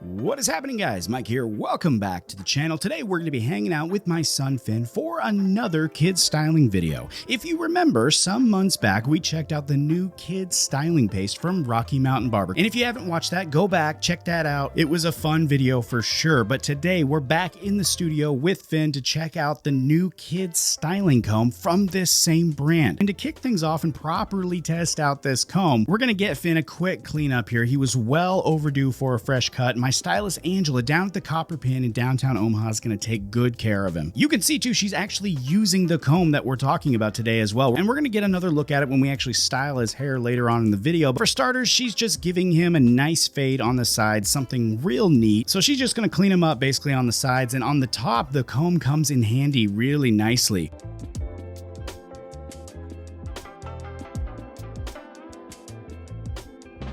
What is happening, guys? Mike here. Welcome back to the channel. Today we're going to be hanging out with my son Finn for another kids styling video. If you remember, some months back we checked out the new kids styling paste from Rocky Mountain Barber. And if you haven't watched that, go back, check that out. It was a fun video for sure. But today we're back in the studio with Finn to check out the new kids styling comb from this same brand. And to kick things off and properly test out this comb, we're going to get Finn a quick cleanup here. He was well overdue for a fresh cut. My stylist Angela down at the Copper Pin in downtown Omaha is going to take good care of him. You can see too, she's actually using the comb that we're talking about today as well. And we're going to get another look at it when we actually style his hair later on in the video. But for starters, she's just giving him a nice fade on the sides, something real neat. So she's just going to clean him up basically on the sides, and on the top, the comb comes in handy really nicely.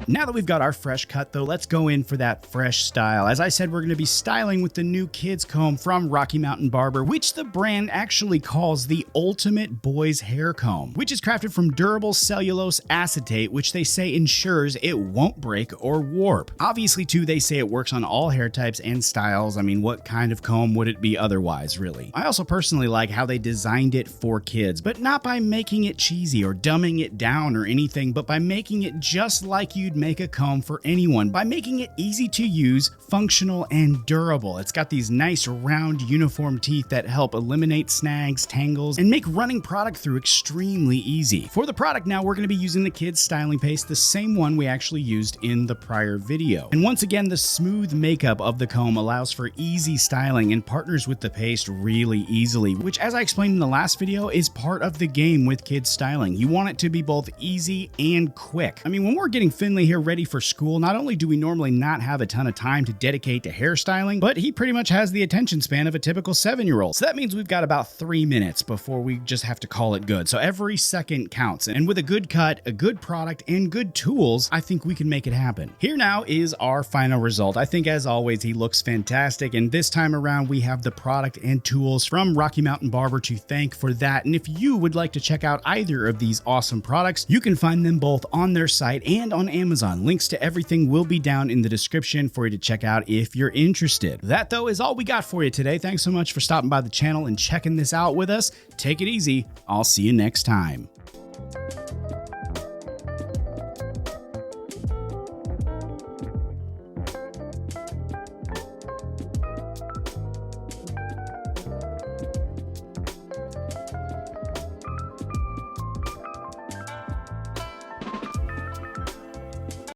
Now that we've got our fresh cut though, let's go in for that fresh style. As I said, we're going to be styling with the new kids comb from Rocky Mountain Barber, which the brand actually calls the ultimate boys hair comb, which is crafted from durable cellulose acetate, which they say ensures it won't break or warp. Obviously too, they say it works on all hair types and styles. I mean, what kind of comb would it be otherwise, really? I also personally like how they designed it for kids, but not by making it cheesy or dumbing it down or anything, but by making it just like you'd make a comb for anyone, by making it easy to use, functional, and durable. It's got these nice round uniform teeth that help eliminate snags, tangles, and make running product through extremely easy. For the product now, we're going to be using the kids styling paste, the same one we actually used in the prior video. And once again, the smooth makeup of the comb allows for easy styling and partners with the paste really easily, which, as I explained in the last video, is part of the game with kids styling. You want it to be both easy and quick. I mean, when we're getting Finley here ready for school, not only do we normally not have a ton of time to dedicate to hairstyling, but he pretty much has the attention span of a typical 7-year-old. So that means we've got about 3 minutes before we just have to call it good. So every second counts. And with a good cut, a good product, and good tools, I think we can make it happen. Here now is our final result. I think, as always, he looks fantastic. And this time around, we have the product and tools from Rocky Mountain Barber to thank for that. And if you would like to check out either of these awesome products, you can find them both on their site and on Amazon. Links to everything will be down in the description for you to check out if you're interested. That, though, is all we got for you today. Thanks so much for stopping by the channel and checking this out with us. Take it easy. I'll see you next time.